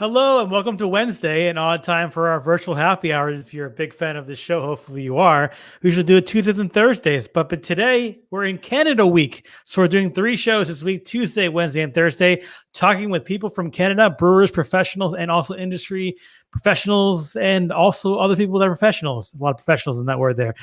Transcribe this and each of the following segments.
Hello and welcome to Wednesday, an odd time for our virtual happy hour. If you're a big fan of the show, hopefully you are. We usually do it Tuesdays and Thursdays, but today we're in Canada week. So we're doing 3 shows this week, Tuesday, Wednesday, and Thursday, talking with people from Canada, brewers, professionals, and also industry professionals, and also other people that are professionals. A lot of professionals in that word there.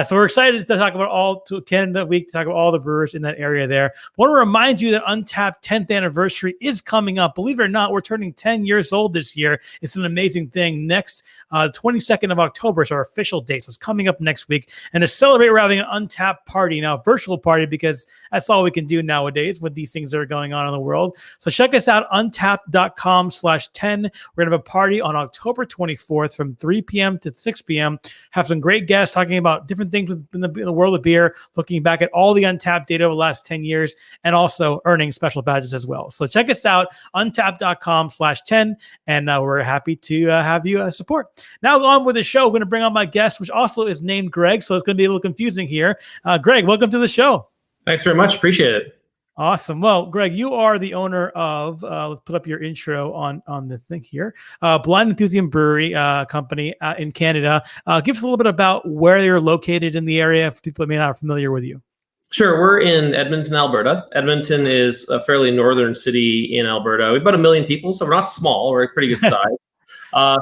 So we're excited to talk about all to Canada week, to talk about all the brewers in that area there. I want to remind you that Untapped 10th anniversary is coming up. Believe it or not, we're turning 10 years old this year. It's an amazing thing. Next 22nd of October is our official date. So it's coming up next week. And to celebrate, we're having an Untapped party now, virtual party, because that's all we can do nowadays with these things that are going on in the world. So check us out, untapped.com/10. We're going to have a party on October 24th from 3 p.m. to 6 p.m. Have some great guests talking about different things in the world of beer, looking back at all the Untapped data over the last 10 years, and also earning special badges as well. So check us out, untapped.com/10, and we're happy to have you support. Now on with the show, we're going to bring on my guest, which also is named Greg, so it's going to be a little confusing here. Greg, welcome to the show. Thanks very much. Appreciate it. Awesome. Well, Greg, you are the owner of, let's put up your intro on the thing here, Blind Enthusiasm Brewing Company in Canada. Give us a little bit about where you're located in the area for people that may not be familiar with you. Sure. We're in Edmonton, Alberta. Edmonton is a fairly northern city in Alberta. We've about 1 million people, so we're not small. We're a pretty good size.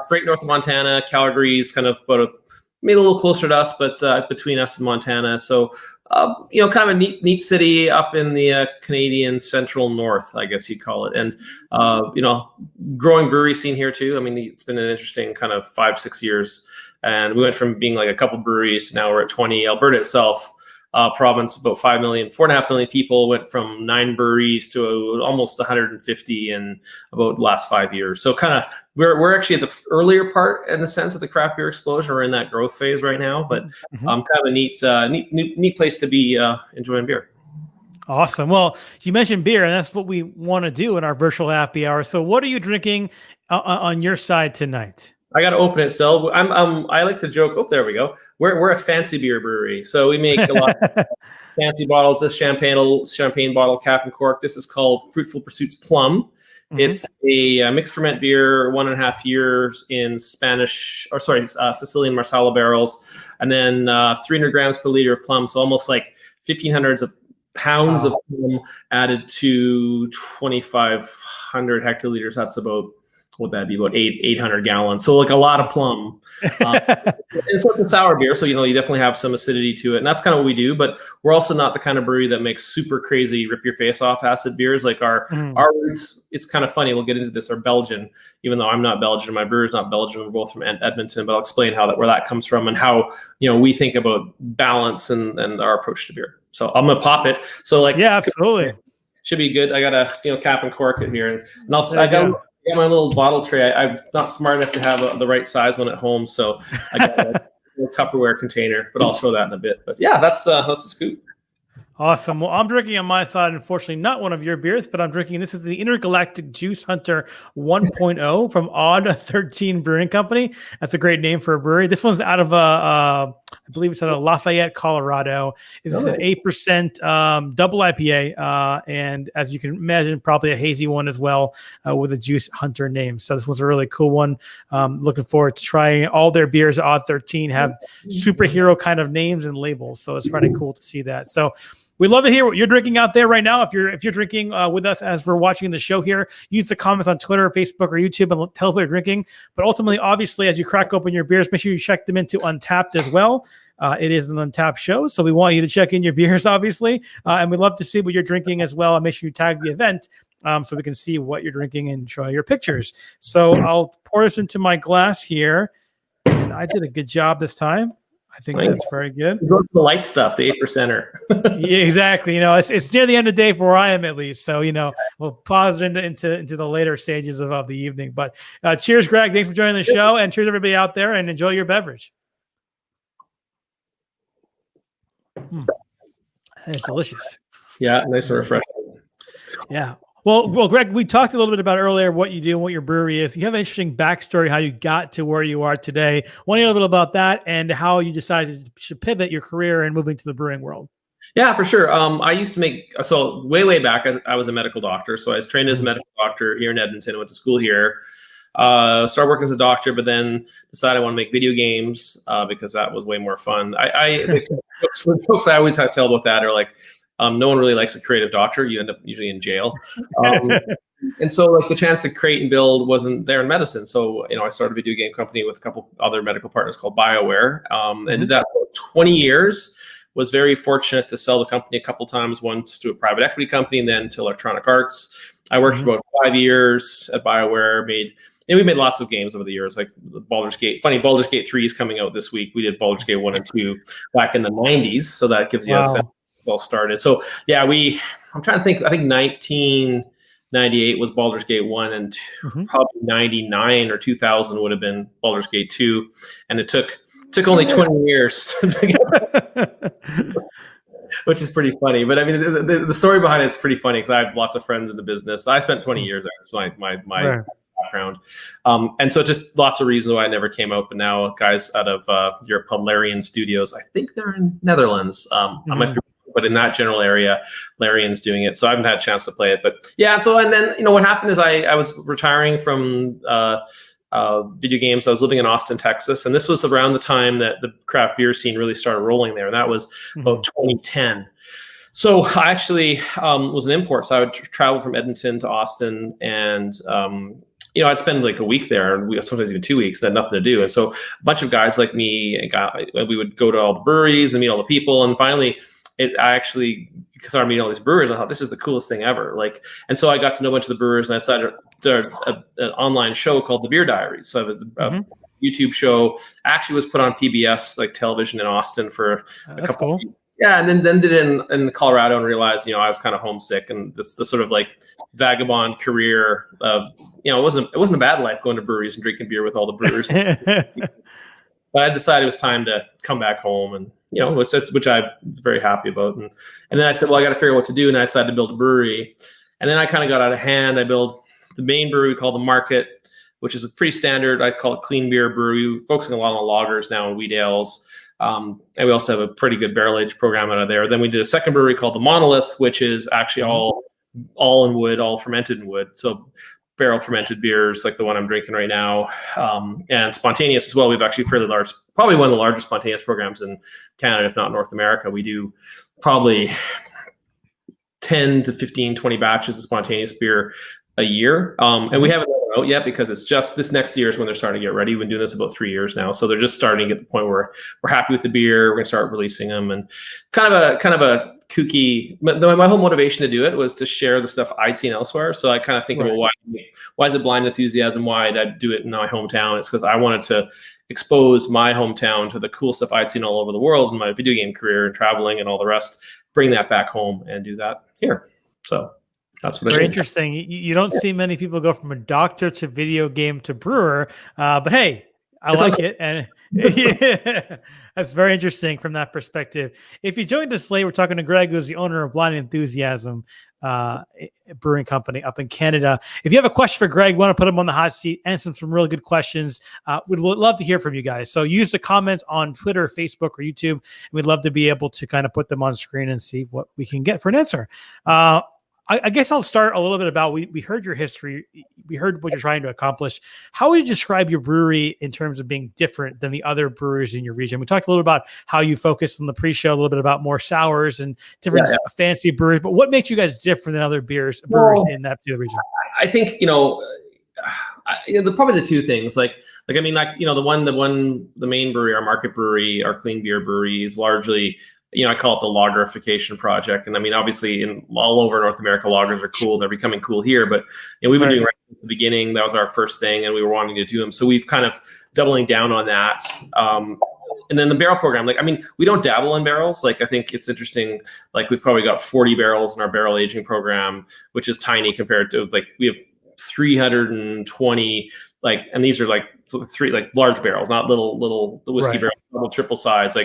Straight north of Montana. Calgary is kind of maybe a little closer to us, but between us and Montana. So, kind of a neat city up in the Canadian central north, I guess you'd call it. And, growing brewery scene here too. I mean, it's been an interesting kind of 5-6 years. And we went from being like a couple breweries, now we're at 20. Alberta itself, province, about 4.5 million people, went from 9 breweries to almost 150 in about the last 5 years. So kind of we're actually at the earlier part in the sense of the craft beer explosion. We're in that growth phase right now, but kind of a neat place to be enjoying beer. Awesome. Well, you mentioned beer, and that's what we want to do in our virtual happy hour. So what are you drinking on your side tonight? I got to open it, so I like to joke. Oh, there we go. We're a fancy beer brewery, so we make a lot of fancy bottles. This champagne bottle, cap and cork. This is called Fruitful Pursuits Plum. It's a mixed ferment beer, 1.5 years in Sicilian Marsala barrels, and then 300 grams per liter of plum. So almost like 1,500 pounds of plum added to 2,500 hectoliters. That's about, what would that be, about 800 gallons. So like a lot of plum. It's like a sour beer, so you definitely have some acidity to it, and that's kind of what we do. But we're also not the kind of brewery that makes super crazy rip your face off acid beers. Like our roots, it's kind of funny, we'll get into this, are Belgian, even though I'm not Belgian, my brewer's not Belgian. We're both from Edmonton, but I'll explain where that comes from and how we think about balance and our approach to beer. So I'm gonna pop it. So yeah, absolutely, should be good. I got a cap and cork it here, and also I got my little bottle tray. I'm not smart enough to have the right size one at home, so I got a Tupperware container, but I'll show that in a bit. But yeah, that's the scoop. Awesome. Well, I'm drinking on my side, unfortunately, not one of your beers, but I'm drinking, this is the Intergalactic Juice Hunter 1.0 from Odd 13 Brewing Company. That's a great name for a brewery. This one's out of, I believe it's out of Lafayette, Colorado. It's an 8% double IPA, and as you can imagine, probably a hazy one as well, with a Juice Hunter name. So this was a really cool one. Looking forward to trying all their beers. Odd 13 have superhero kind of names and labels, so it's pretty cool to see that. So we'd love to hear what you're drinking out there right now. If you're drinking with us as we're watching the show here, use the comments on Twitter, Facebook, or YouTube and tell us what you're drinking. But ultimately, obviously, as you crack open your beers, make sure you check them into Untapped as well. It is an Untapped show, so we want you to check in your beers, obviously. And we'd love to see what you're drinking as well. And make sure you tag the event so we can see what you're drinking and show your pictures. So I'll pour this into my glass here. And I did a good job this time. I think that's very good. Go to the light stuff, the 8%er. Yeah, exactly. It's near the end of the day for where I am, at least. So, we'll pause it into the later stages of the evening. But cheers, Greg. Thanks for joining the show, and cheers everybody out there, and enjoy your beverage. It's delicious. Yeah, nice and refreshing. Yeah. Well, Greg, we talked a little bit about earlier what you do and what your brewery is. You have an interesting backstory how you got to where you are today. Want to hear a little bit about that and how you decided to pivot your career and moving to the brewing world. Yeah, for sure. I used to way back, I was a medical doctor. So I was trained as a medical doctor here in Edmonton. I went to school here. Started working as a doctor, but then decided I want to make video games because that was way more fun. The folks I always have to tell about that are like, no one really likes a creative doctor. You end up usually in jail. And so like the chance to create and build wasn't there in medicine. So, I started a video game company with a couple other medical partners called BioWare, and did that for 20 years. Was very fortunate to sell the company a couple times, once to a private equity company and then to Electronic Arts. I worked for about 5 years at BioWare, we made lots of games over the years, like Baldur's Gate. Funny, Baldur's Gate 3 is coming out this week. We did Baldur's Gate 1 and 2 back in the 90s. So that gives you a sense it's all started. So yeah, I'm trying to think, I think 1998 was Baldur's Gate 1 and 2, probably 99 or 2000 would have been Baldur's Gate 2. And it took only 20 years to get which is pretty funny. But I mean, the story behind it is pretty funny because I have lots of friends in the business. I spent 20 years there. That's my background. And so just lots of reasons why I never came out. But now guys out of Europe called Larian Studios, I think they're in Netherlands. I might be, but in that general area, Larian's doing it. So I haven't had a chance to play it. But yeah, and then what happened is I was retiring from video games. I was living in Austin, Texas, and this was around the time that the craft beer scene really started rolling there, and that was about 2010. So I actually was an import, so I would travel from Edmonton to Austin, and I'd spend like a week there, and sometimes even 2 weeks, and had nothing to do. And so a bunch of guys like me, we would go to all the breweries and meet all the people, and finally, I actually started meeting all these brewers. I thought this is the coolest thing ever. And so I got to know a bunch of the brewers, and I decided an online show called The Beer Diaries. So it was a YouTube show. Actually was put on PBS like television in Austin for a couple of years. Yeah, and then did it in Colorado, and realized I was kind of homesick, and this sort of like vagabond career of it wasn't a bad life going to breweries and drinking beer with all the brewers. But I decided it was time to come back home, and which I'm very happy about. And then I said, well, I got to figure out what to do, and I decided to build a brewery. And then I kind of got out of hand. I built the main brewery we call the Market, which is a pretty standard, I call it clean beer brewery, focusing a lot on lagers now and wheat ales. And we also have a pretty good barrel age program out of there. Then we did a second brewery called the Monolith, which is actually all in wood, all fermented in wood. So barrel fermented beers like the one I'm drinking right now, and spontaneous as well. We've actually fairly large, probably one of the largest spontaneous programs in Canada, if not North America. We do probably 10 to 15, 20 batches of spontaneous beer a year. And we haven't out yet because it's just this next year is when they're starting to get ready. We've been doing this about 3 years now. So they're just starting to get to the point where we're happy with the beer. We're going to start releasing them, and kind of a kooky, my whole motivation to do it was to share the stuff I'd seen elsewhere. So I kind of think about why is it Blind Enthusiasm? Why did I do it in my hometown? It's because I wanted to expose my hometown to the cool stuff I'd seen all over the world in my video game career and traveling and all the rest, bring that back home and do that here. So that's what very interesting. You don't see many people go from a doctor to video game to brewer, but hey, I like it. And yeah, that's very interesting from that perspective. If you joined us late, we're talking to Greg, who's the owner of Blind Enthusiasm Brewing Company up in Canada. If you have a question for Greg, want to put him on the hot seat, answer some really good questions, we'd love to hear from you guys. So use the comments on Twitter, Facebook, or YouTube. And we'd love to be able to kind of put them on screen and see what we can get for an answer. I guess I'll start a little bit about, we heard your history. We heard what you're trying to accomplish. How would you describe your brewery in terms of being different than the other breweries in your region? We talked a little about how you focus on the pre-show, a little bit about more sours and different fancy breweries, but what makes you guys different than other brewers in that particular region? I think, probably the two things, the main brewery, our Market brewery, our clean beer brewery is largely, I call it the lagerification project. And I mean, obviously all over North America, lagers are cool. They're becoming cool here, but we've been doing right from the beginning. That was our first thing, and we were wanting to do them. So we've kind of doubling down on that. And then the barrel program, we don't dabble in barrels. I think it's interesting. We've probably got 40 barrels in our barrel aging program, which is tiny compared to we have 320, and these are three large barrels, not little whiskey barrels, double, triple size,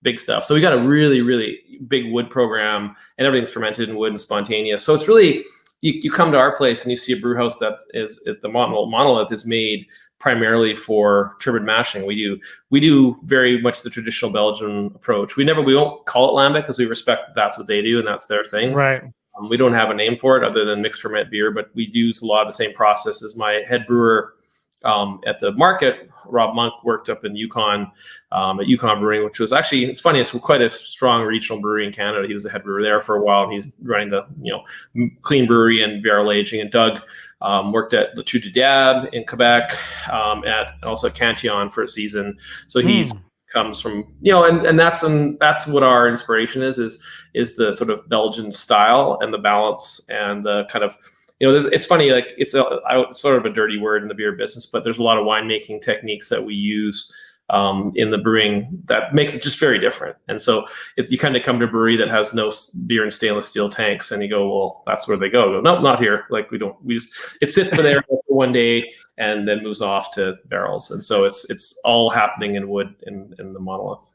big stuff. So we got a really, really big wood program, and everything's fermented in wood and spontaneous. So it's really, you come to our place and you see a brew house that is the Monolith is made primarily for turbid mashing. We do very much the traditional Belgian approach. We won't call it lambic because we respect that's what they do and that's their thing. Right. We don't have a name for it other than mixed ferment beer, but we do use a lot of the same processes. My head brewer at the market, Rob Monk worked up in Yukon at Yukon Brewing, which was actually, it's funny, it's quite a strong regional brewery in Canada. He was the head brewer there for a while, and he's running the clean brewery and barrel aging. And Doug worked at Le Trou du Diable in Quebec, also at Cantillon for a season. So he's comes from and that's what our inspiration is the sort of Belgian style and the balance and the kind of it's funny, like it's sort of a dirty word in the beer business, but there's a lot of winemaking techniques that we use in the brewing that makes it just very different. And so if you kind of come to a brewery that has no beer in stainless steel tanks, and you go, well, that's where they go. Nope, not here. Like it sits for there for one day and then moves off to barrels. And so it's all happening in wood in the monolith.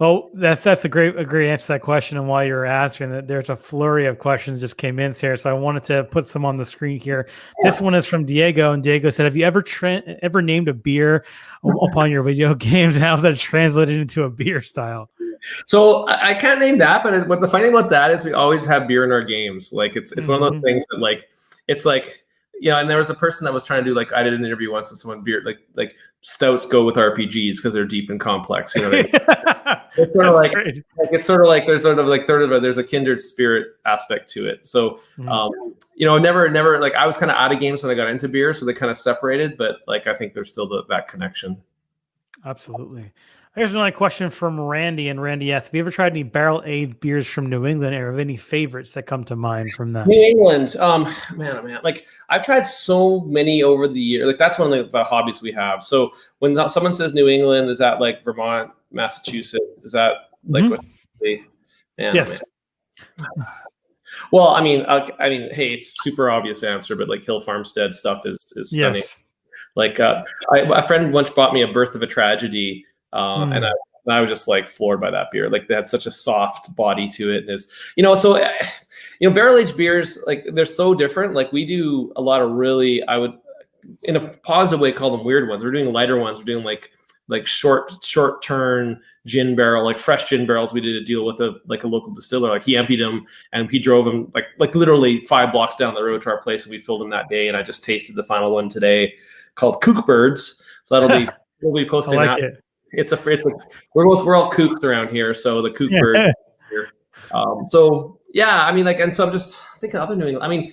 Well, that's a great answer to that question. And while you're asking that, there's a flurry of questions just came in here, so I wanted to put some on the screen here. This one is from Diego, and Diego said, "Have you ever named a beer upon your video games? And how's that translated into a beer style?" So I can't name that, but what the funny thing about that is we always have beer in our games. Like it's one of those things that it's like. And there was a person that was trying to do, like, I did an interview once with someone, beer, like stouts go with RPGs because they're deep and complex. It's sort of like there's a kindred spirit aspect to it. So, never like I was kind of out of games when I got into beer, so they kind of separated, but like I think there's still that connection. Absolutely. Here's another question from Randy, and Randy asks, have you ever tried any barrel-aged beers from New England, or have any favorites that come to mind from that? New England, man. Like, I've tried so many over the years. Like, that's one of the hobbies we have. So when someone says New England, is that like Vermont, Massachusetts? Is that like what they, man, yes. Man. Well, I mean, hey, it's super obvious answer, but like Hill Farmstead stuff is stunning. Yes. Like, a friend once bought me a Birth of a Tragedy. And I was just like floored by that beer. Like they had such a soft body to it. There's, barrel-aged beers, like they're so different. Like we do a lot of really, I would, in a positive way, call them weird ones. We're doing lighter ones. We're doing like short turn gin barrel, like fresh gin barrels. We did a deal with a local distiller. Like he emptied them and he drove them like literally 5 blocks down the road to our place, and we filled them that day. And I just tasted the final one today, called Kook Birds. So we'll be posting that. It's we're all kooks around here, so the kook bird here. So yeah, I mean, like, and so I'm just thinking other New England. I mean,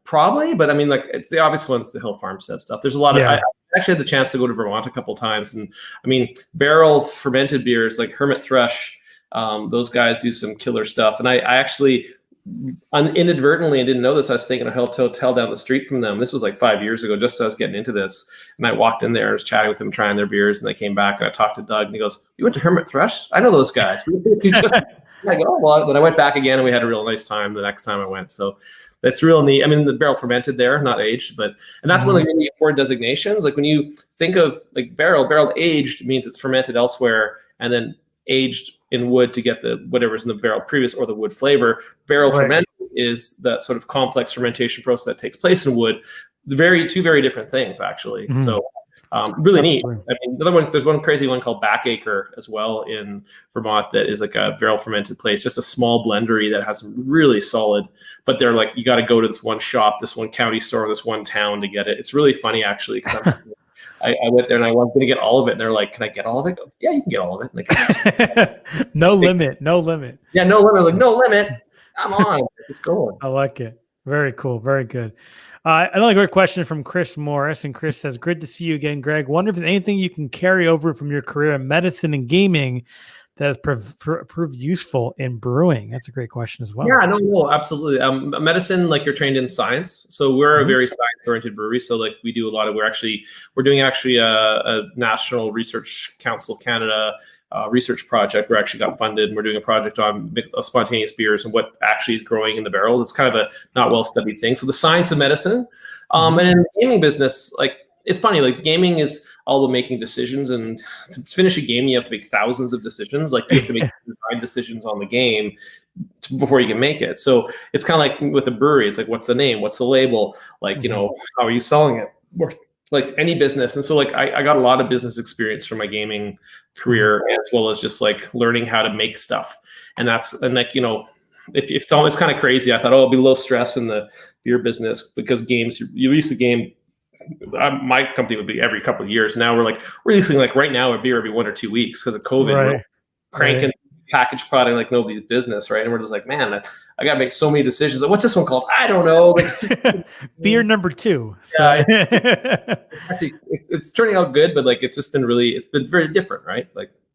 probably, but I mean, like, it's the obvious ones, the Hill Farmstead stuff. There's a lot of. I actually had the chance to go to Vermont a couple times, and I mean, barrel fermented beers like Hermit Thrush. Those guys do some killer stuff, and I actually. Inadvertently, I didn't know this. I was staying in a hotel down the street from them. This was like 5 years ago, just as I was getting into this. And I walked in there, I was chatting with them, trying their beers, and I came back and I talked to Doug, and he goes, "You went to Hermit Thrush? I know those guys." I go, "Oh, well." Then I went back again, and we had a real nice time the next time I went. So that's real neat. I mean, the barrel fermented there, not aged, and that's one of the really important designations. Like when you think of like barrel aged means it's fermented elsewhere, and then aged in wood to get the whatever's in the barrel previous or the wood flavor. Barrel fermented is that sort of complex fermentation process that takes place in wood. Two very different things, actually. So really neat. I mean, there's one crazy one called Backacre as well in Vermont that is like a barrel fermented place, just a small blendery that has some really solid, but they're like, you got to go to this one shop, this one county store, this one town to get it. It's really funny, actually, because I went there and I was going to get all of it. And they're like, "Can I get all of it?" Go, "Yeah, you can get all of it." Like, no limit. Yeah, no limit. Like, no limit. Come on. It's going. I like it. Very cool. Very good. Another great question from Chris Morris. And Chris says, "Good to see you again, Greg. Wonder if there's anything you can carry over from your career in medicine and gaming that has proved useful in brewing." That's a great question as well. Yeah, no, absolutely. Medicine, like you're trained in science. So we're a very science-oriented brewery. So like we do a lot of, we're doing a National Research Council Canada research project. We actually got funded, and we're doing a project on spontaneous beers and what actually is growing in the barrels. It's kind of a not well-studied thing. So the science of medicine, and in the gaming business, like it's funny, like gaming is all about making decisions, and to finish a game, you have to make thousands of decisions. Like you have to make 9 decisions on the game before you can make it. So it's kind of like with a brewery. It's like, what's the name? What's the label? Like, how are you selling it? Or like any business. And so like I got a lot of business experience from my gaming career, as well as just like learning how to make stuff. And if it's kind of crazy, I thought, it'll be low stress in the beer business because you used to game my company would be every couple of years. Now we're releasing right now a beer every 1 or 2 weeks because of COVID. Right. We're cranking packaged product like nobody's business, right? And we're just like, man, I got to make so many decisions. Like, what's this one called? I don't know. Beer number 2. Yeah, it's turning out good, but it's been very different, right?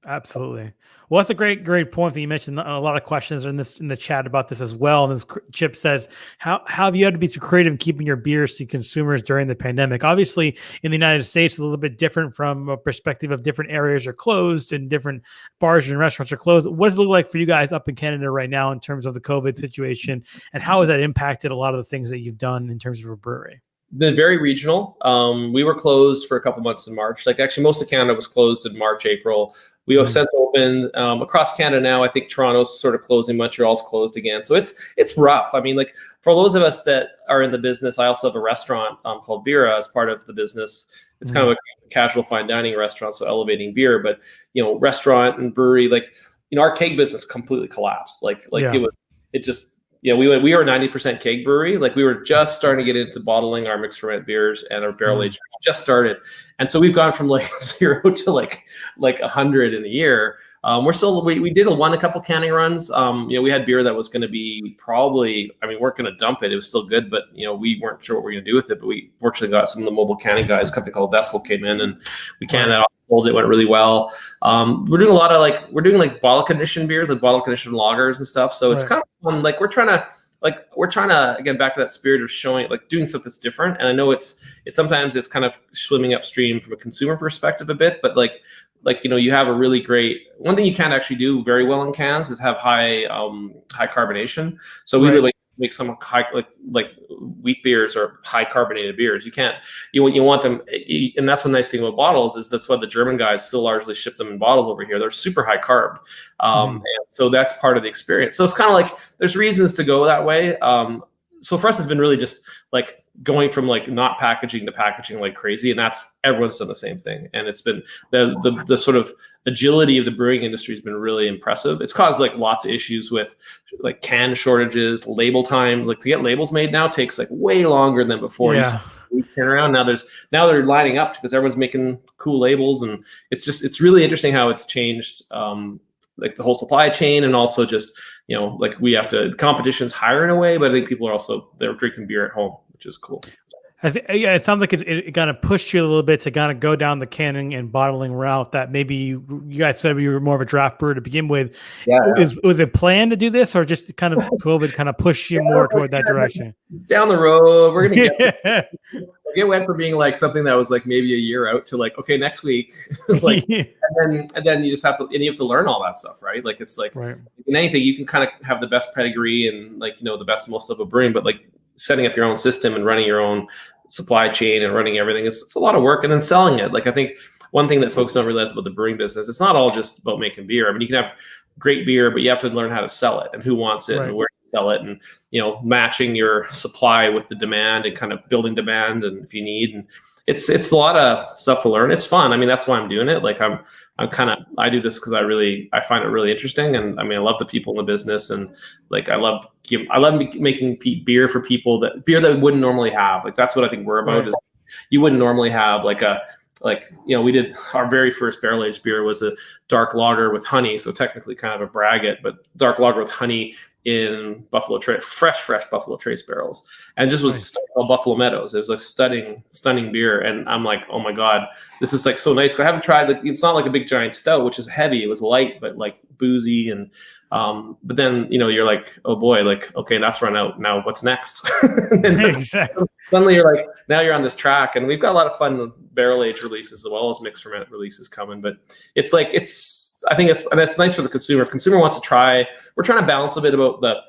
Absolutely. Well, that's a great point that you mentioned. A lot of questions are in the chat about this as well. And this Chip says, how have you had to be so creative in keeping your beers to consumers during the pandemic? Obviously, in the United States, it's a little bit different from a perspective of different areas are closed and different bars and restaurants are closed. What does it look like for you guys up in Canada right now in terms of the COVID situation? And how has that impacted a lot of the things that you've done in terms of a brewery? Been very regional. We were closed for a couple months in March. Actually, most of Canada was closed in March, April. We have since opened across Canada now. I think Toronto's sort of closing. Montreal's closed again. So it's rough. I mean, for those of us that are in the business, I also have a restaurant called Bira as part of the business. It's kind of a casual fine dining restaurant, so elevating beer. But restaurant and brewery, our keg business completely collapsed. We were a 90% keg brewery. We were just starting to get into bottling our mixed ferment beers and our barrel aged just started. And so we've gone from 0 to 100 in a year. We won a couple canning runs. We had beer that was going to be probably, we weren't going to dump it. It was still good, but we weren't sure what we were going to do with it. But we fortunately got some of the mobile canning guys, a company called Vessel came in and we canned that off. It went really well. We're doing a lot of bottle conditioned beers, bottle conditioned lagers and stuff. So it's kind of fun. We're trying to again back to that spirit of showing doing stuff that's different. And I know it's sometimes it's kind of swimming upstream from a consumer perspective a bit, but you have a really great one thing you can't actually do very well in cans is have high carbonation. So we really make some high like wheat beers or high carbonated beers. You want them, and that's one nice thing about bottles is that's why the German guys still largely ship them in bottles over here. They're super high carb, and so that's part of the experience. So it's kind of there's reasons to go that way. So for us, it's been really just going from not packaging to packaging like crazy, and that's everyone's done the same thing. And it's been the sort of agility of the brewing industry has been really impressive. It's caused lots of issues with can shortages, label times. To get labels made now takes way longer than before. Yeah. You turn around now they're lining up because everyone's making cool labels, and it's really interesting how it's changed. The whole supply chain, and also just we have to competition's higher in a way, but I think people are they're drinking beer at home, which is cool. It sounds like it kind of pushed you a little bit to kind of go down the canning and bottling route that maybe you guys said you were more of a draft brewer to begin with. Yeah. Was it planned to do this, or just kind of COVID kind of push you more toward that direction? Down the road, we're going to get it went from being something that was maybe a year out to okay, next week, and then you just have to learn all that stuff, right? It's right. In anything you can kind of have the best pedigree and the best most of a brewing, but setting up your own system and running your own supply chain and running everything, it's a lot of work. And then selling it. I think one thing that folks don't realize about the brewing business, it's not all just about making beer. You can have great beer, but you have to learn how to sell it and who wants it, right, and where to sell it, and matching your supply with the demand and kind of building demand, and if you need, and it's a lot of stuff to learn. It's fun. That's why I'm doing it. I do this because I find it really interesting, and I love the people in the business, and I love making beer for people that wouldn't normally have. That's what I think we're about. Right. Is you wouldn't normally have we did our very first barrel aged beer was a dark lager with honey, so technically kind of a braggot, but dark lager with honey in Buffalo Trace, fresh Buffalo Trace barrels, and just was called Buffalo Meadows. It was a stunning beer, and I'm oh my god, this is so nice. I haven't tried it's not a big giant stout, which is heavy. It was light but boozy, and but then you're oh boy, okay, that's run out. Now what's next? Exactly. Suddenly you're now you're on this track, and we've got a lot of fun barrel age releases as well as mixed ferment releases coming. But I think it's nice for the consumer. If consumer wants to try, we're trying to balance a bit about a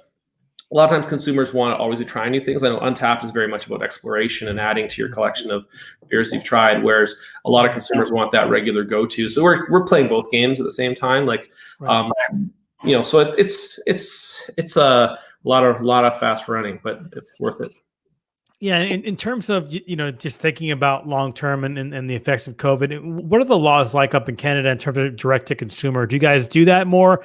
lot of times consumers want to always be trying new things. I know Untapped is very much about exploration and adding to your collection of beers you've tried, whereas a lot of consumers want that regular go-to. So we're playing both games at the same time. So it's a lot of fast running, but it's worth it. Yeah, in terms of just thinking about long term and the effects of COVID, what are the laws like up in Canada in terms of direct to consumer? Do you guys do that more,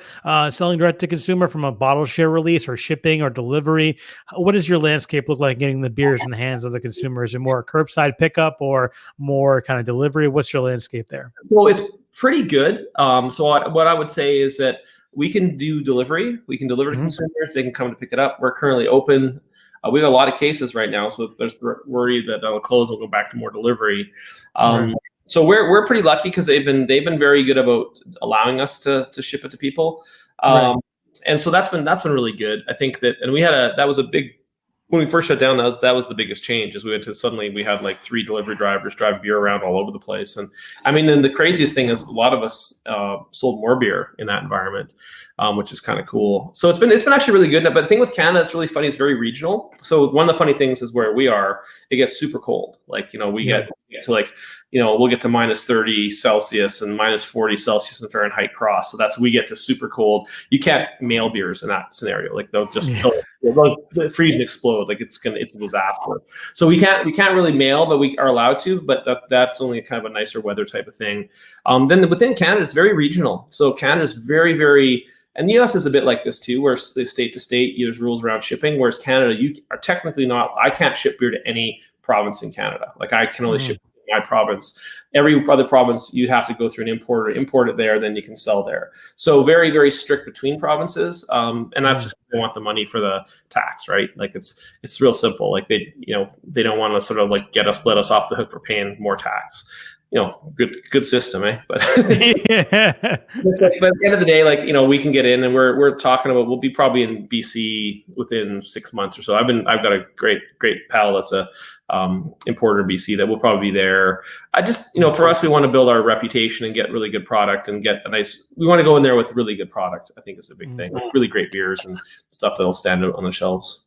selling direct to consumer from a bottle share release or shipping or delivery? What does your landscape look like getting the beers in the hands of the consumers? Is it more curbside pickup or more kind of delivery? What's your landscape there? Well, it's pretty good. So what I would say is that we can do delivery. We can deliver to consumers. They can come to pick it up. We're currently open. We have a lot of cases right now, so there's the worry that they'll close. We'll go back to more delivery. Right. So we're pretty lucky because they've been very good about allowing us to ship it to people. Right. And so that's been really good. I think that, and that was a big, when we first shut down, that was the biggest change. Is we had like 3 delivery drivers drive beer around all over the place. And I mean, and the craziest thing is a lot of us sold more beer in that environment, which is kind of cool. So it's been actually really good. But the thing with Canada, it's really funny. It's very regional. So one of the funny things is where we are, it gets super cold. Like, we get to like, we'll get to minus 30 Celsius and minus 40 Celsius in Fahrenheit cross. So we get to super cold. You can't mail beers in that scenario. Like they'll just they'll freeze and explode. Like it's a disaster. So we can't really mail, but we are allowed to. But that's only kind of a nicer weather type of thing. Then within Canada, it's very regional. So Canada is very, very, and the US is a bit like this too, where state to state, there's rules around shipping. Whereas Canada, you are technically not. I can't ship beer to any province in Canada. Like I can only ship to my province. Every other province, you have to go through an importer, import it there, then you can sell there. So very, very strict between provinces, and that's just they want the money for the tax, right? Like it's real simple. Like they don't want to sort of like let us off the hook for paying more tax. Good system, eh? But but at the end of the day, like we can get in, and we're talking about we'll be probably in BC within 6 months or so. I've got a great pal that's a importer in BC that will probably be there. I just for us, we want to build our reputation and get really good product and get we want to go in there with really good product. I think is the big thing. Really great beers and stuff that'll stand out on the shelves.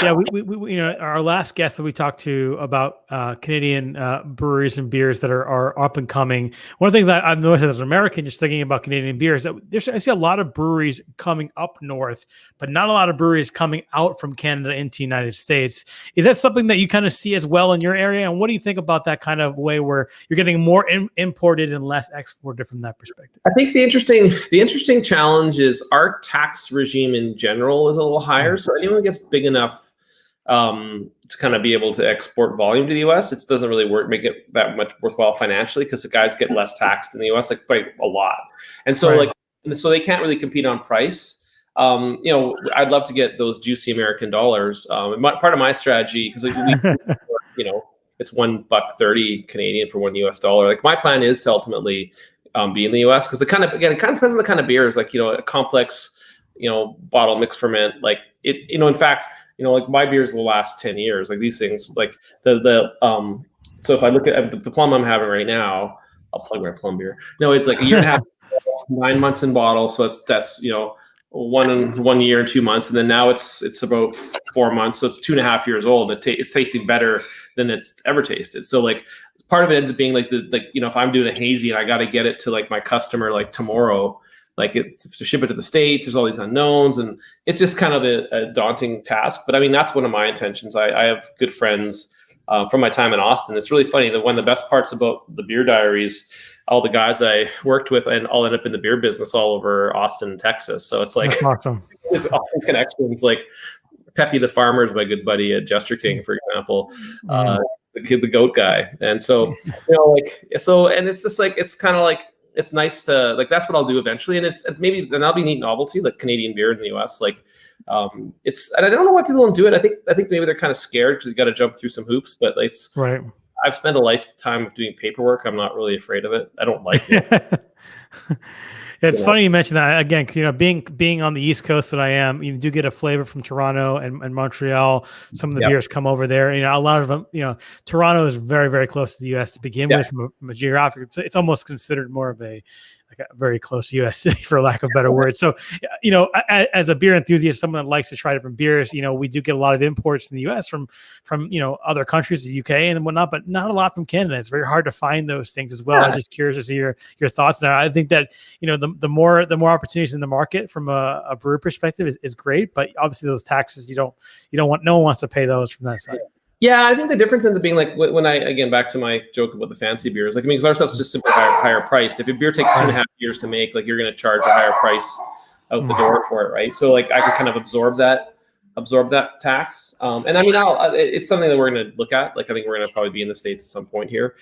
Yeah, we our last guest that we talked to about Canadian breweries and beers that are up and coming. One of the things that I've noticed as an American, just thinking about Canadian beers, that I see a lot of breweries coming up north, but not a lot of breweries coming out from Canada into the United States. Is that something that you kind of see as well in your area? And what do you think about that kind of way where you're getting more imported and less exported from that perspective? I think the interesting challenge is our tax regime in general is a little higher. So anyone that gets big enough to kind of be able to export volume to the US, it doesn't really make it that much worthwhile financially because the guys get less taxed in the US, like by a lot. And so so they can't really compete on price. I'd love to get those juicy American dollars. Part of my strategy, because it's $1.30 Canadian for $1 US. Like my plan is to ultimately be in the US because it kind of depends on the kind of beers, like a complex, bottle mix ferment, like it, in fact, like my beers the last 10 years, like these things, like so if I look at the Plum I'm having right now, I'll plug my Plum beer. No, it's like a year and a half, 9 months in bottle. So that's 1 year and 2 months. And then now it's about 4 months. So it's 2.5 years old. It's tasting better than it's ever tasted. So like part of it ends up being like if I'm doing a hazy and I got to get it to like my customer, like tomorrow, like to ship it to the States, there's all these unknowns, and it's just kind of a daunting task. But I mean, that's one of my intentions. I have good friends from my time in Austin. It's really funny that one of the best parts about the Beer Diaries, all the guys I worked with, and all end up in the beer business all over Austin, Texas. So it's like that's awesome. There's all connections. Like Peppy the Farmer is my good buddy at Jester King, for example. The goat guy, and so and it's just like it's kind of like. It's nice to like. That's what I'll do eventually, and and that'll be neat novelty, like Canadian beer in the US. Like, and I don't know why people don't do it. I think maybe they're kind of scared because you got to jump through some hoops. But it's right. I've spent a lifetime of doing paperwork. I'm not really afraid of it. I don't like it. It's funny you mentioned that again. Being on the East Coast that I am, you do get a flavor from Toronto and Montreal. Some of the beers come over there. A lot of them. Toronto is very, very close to the U.S. to begin with from a geographic. It's almost considered more of a very close U.S. city, for lack of a better word. So, as a beer enthusiast, someone that likes to try different beers, we do get a lot of imports in the U.S. from other countries, the U.K. and whatnot, but not a lot from Canada. It's very hard to find those things as well. I'm just curious to see your thoughts there. I think that the more opportunities in the market from a brewer perspective is great, but obviously those taxes you don't want. No one wants to pay those from that side. Yeah, I think the difference ends up being like when I, again, back to my joke about the fancy beers, like, I mean, because our stuff's just simply higher priced. If a beer takes 2.5 years to make, like, you're going to charge a higher price out the door for it, right? So like I could kind of absorb that tax. And I mean, it's something that we're going to look at. Like, I think we're going to probably be in the States at some point here.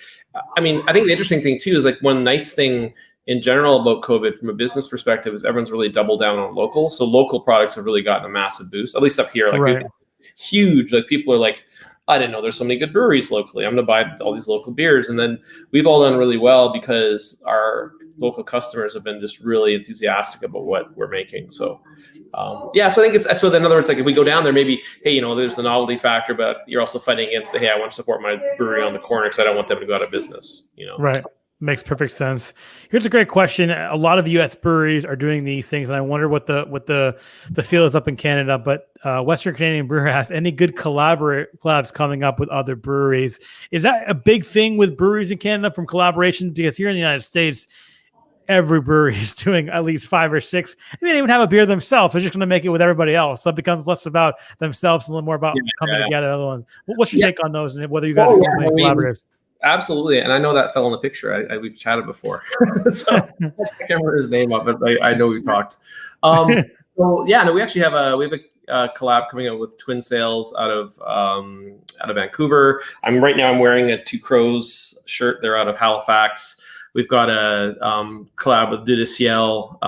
I mean, I think the interesting thing too is like one nice thing in general about COVID from a business perspective is everyone's really doubled down on local. So local products have really gotten a massive boost, at least up here. Like huge, like people are like, I didn't know there's so many good breweries locally. I'm going to buy all these local beers. And then we've all done really well because our local customers have been just really enthusiastic about what we're making. So, so I think so in other words, like if we go down there, maybe, hey, there's the novelty factor, but you're also fighting against hey, I want to support my brewery on the corner because I don't want them to go out of business, Right. Makes perfect sense. Here's a great question. A lot of U.S. breweries are doing these things, and I wonder what the feel is up in Canada. But Western Canadian Brewer has any good collabs coming up with other breweries? Is that a big thing with breweries in Canada from collaboration? Because here in the United States, every brewery is doing at least 5 or 6. They don't even have a beer themselves. They're just going to make it with everybody else. So it becomes less about themselves and a little more about coming together. Other ones. What's your take on those, and whether you guys are doing collaboratives? Absolutely, and I know that fell in the picture. We've chatted before, so I can't remember his name of it, but I know we've talked. We actually have a collab coming out with Twin Sails out of Vancouver. I'm wearing a Two Crows shirt. They're out of Halifax. We've got a collab with Dudiciel.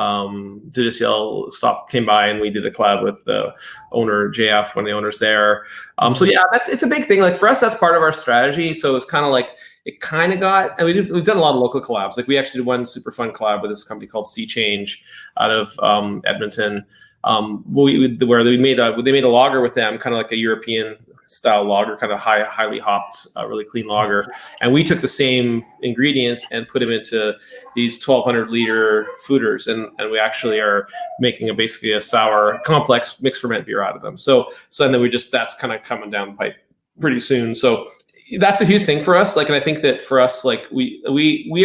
Came by and we did a collab with the owner JF, one of the owners there. It's a big thing. Like for us, that's part of our strategy. So it's kind of like and we've done a lot of local collabs. Like we actually did one super fun collab with this company called Sea Change out of Edmonton. Where they made a lager with them, kind of like a European style lager, kind of highly hopped, really clean lager. And we took the same ingredients and put them into these 1,200 liter foeders, and we actually are making basically a sour complex mixed ferment beer out of them. So and then that's kind of coming down the pipe pretty soon. So that's a huge thing for us. Like, and I think that for us, like we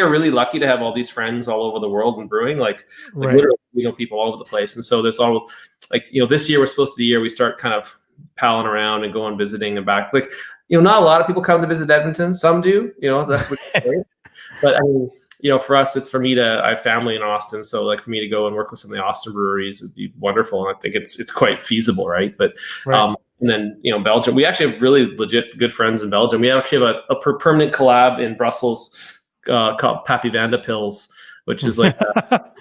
are really lucky to have all these friends all over the world in brewing. Like literally, we know people all over the place. And so there's all this year was supposed to be the year we start kind of palling around and going visiting and back. Like, not a lot of people come to visit Edmonton. Some do, that's what but I mean, for us, it's I have family in Austin. So like for me to go and work with some of the Austin breweries would be wonderful. And I think it's quite feasible. Right. But, and then, Belgium, we actually have really legit good friends in Belgium. We actually have a permanent collab in Brussels called Pappy Vanda Pils, which is like a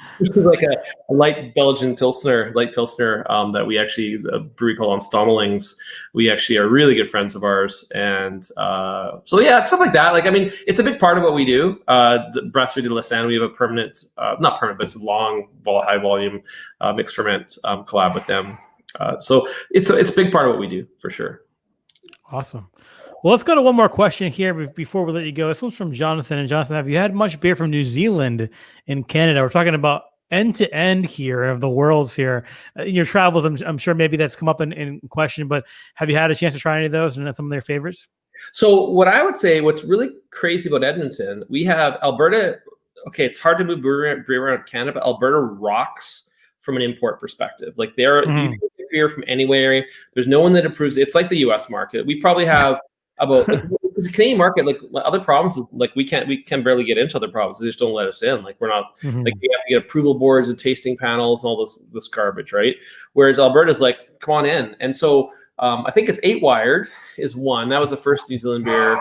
light Belgian Pilsner, that we actually, a brewery called Stommelings. We actually are really good friends of ours. And stuff like that. Like, I mean, it's a big part of what we do. The Brasserie de Lausanne, we have a permanent, not permanent, but it's a long, high volume mixed ferment collab with them. So it's a big part of what we do for sure. Awesome. Well, let's go to one more question here before we let you go. This one's from Jonathan. And Jonathan, have you had much beer from New Zealand in Canada? We're talking about end to end here of the worlds here. In your travels, I'm sure maybe that's come up in question, but have you had a chance to try any of those and some of their favorites? So what I would say, what's really crazy about Edmonton, we have Alberta. Okay, it's hard to move beer around Canada, but Alberta rocks from an import perspective. Like you can get beer from anywhere. There's no one that approves. It's like the U.S. market. We probably have about it's a Canadian market. Like other provinces, like we can barely get into other provinces. They just don't let us in. Like we're not like we have to get approval boards and tasting panels and all this garbage, right? Whereas Alberta's like, come on in. And so I think it's 8 Wired is one. That was the first New Zealand beer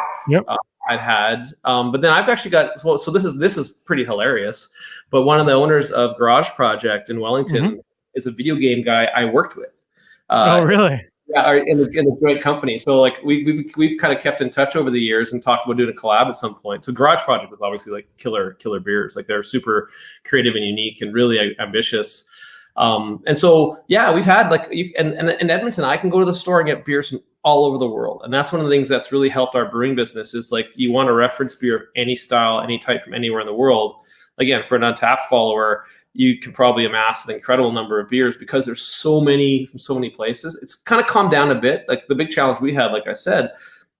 I'd had. But then I've actually got so this is pretty hilarious. But one of the owners of Garage Project in Wellington is a video game guy I worked with. Oh, really? Yeah, in the joint company. So like we've kind of kept in touch over the years and talked about doing a collab at some point. So Garage Project was obviously like killer beers. Like they're super creative and unique and really ambitious. And so we've had and in Edmonton, I can go to the store and get beers from all over the world. And that's one of the things that's really helped our brewing business is like you want to reference beer of any style, any type from anywhere in the world. Again, for an Untapped follower, you can probably amass an incredible number of beers because there's so many from so many places. It's kind of calmed down a bit. Like the big challenge we had, like I said,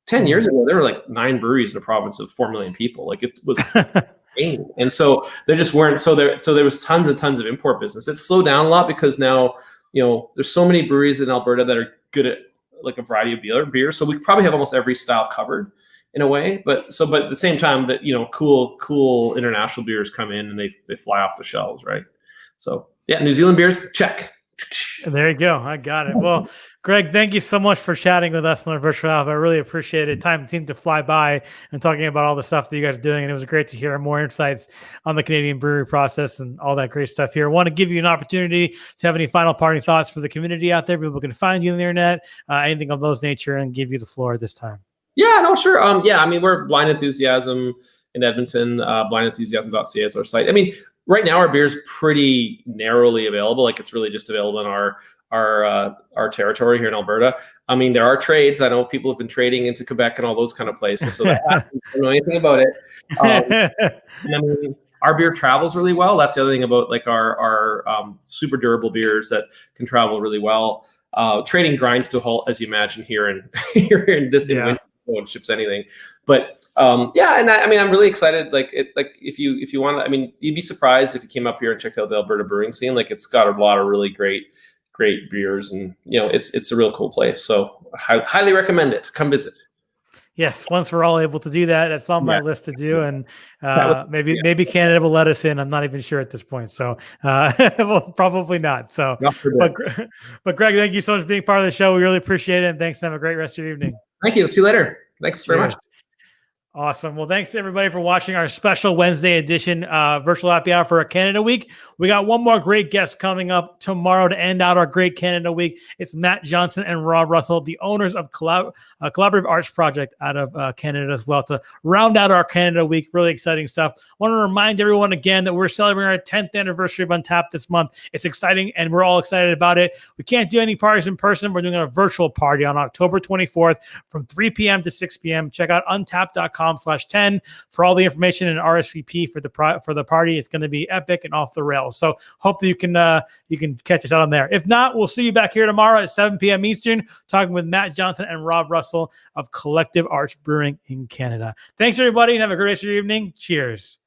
10 years ago, there were like 9 breweries in a province of 4 million people. Like it was insane. And so there just weren't, so there was tons and tons of import business. It's slowed down a lot because now, there's so many breweries in Alberta that are good at like a variety of beers. So we probably have almost every style covered in a way. But at the same time that, cool international beers come in and they fly off the shelves, right? So yeah, New Zealand beers, check. There you go. I got it. Well, Greg, thank you so much for chatting with us on the virtual app. I really appreciate it. Time seemed to fly by and talking about all the stuff that you guys are doing. And it was great to hear more insights on the Canadian brewery process and all that great stuff here. I want to give you an opportunity to have any final parting thoughts for the community out there. People can find you on the internet, anything of those nature, and give you the floor this time. Yeah, no, sure. We're Blind Enthusiasm in Edmonton. Blindenthusiasm.ca is our site. I mean, right now our beer is pretty narrowly available. Like, it's really just available in our territory here in Alberta. I mean, there are trades. I know people have been trading into Quebec and all those kind of places. So I don't know anything about it. And I mean, our beer travels really well. That's the other thing about like our super durable beers that can travel really well. Trading grinds to a halt, as you imagine, here in winter. No one ships anything, but and I'm really excited. Like if you want, I mean, you'd be surprised if you came up here and checked out the Alberta brewing scene. Like, it's got a lot of really great beers, and it's a real cool place. So I highly recommend it. Come visit. Yes, once we're all able to do that, that's on my list to do, and maybe Canada will let us in. I'm not even sure at this point, so well, probably not. So, but Greg, thank you so much for being part of the show. We really appreciate it, and thanks. And have a great rest of your evening. Thank you. See you later. Thanks very much. Awesome. Well, thanks everybody for watching our special Wednesday edition virtual happy hour for Canada Week. We got one more great guest coming up tomorrow to end out our great Canada Week. It's Matt Johnson and Rob Russell, the owners of Collaborative Arts Project out of Canada as well, to round out our Canada Week. Really exciting stuff. I want to remind everyone again that we're celebrating our 10th anniversary of Untapped this month. It's exciting, and we're all excited about it. We can't do any parties in person. We're doing a virtual party on October 24th from 3 p.m. to 6 p.m. Check out untapped.com/10 for all the information and RSVP for the party. It's going to be epic and off the rails. So hope that you can catch us out on there. If not, we'll see you back here tomorrow at 7 p.m. Eastern, talking with Matt Johnson and Rob Russell of Collective Arts Brewing in Canada. Thanks, everybody, and have a great rest of your evening. Cheers.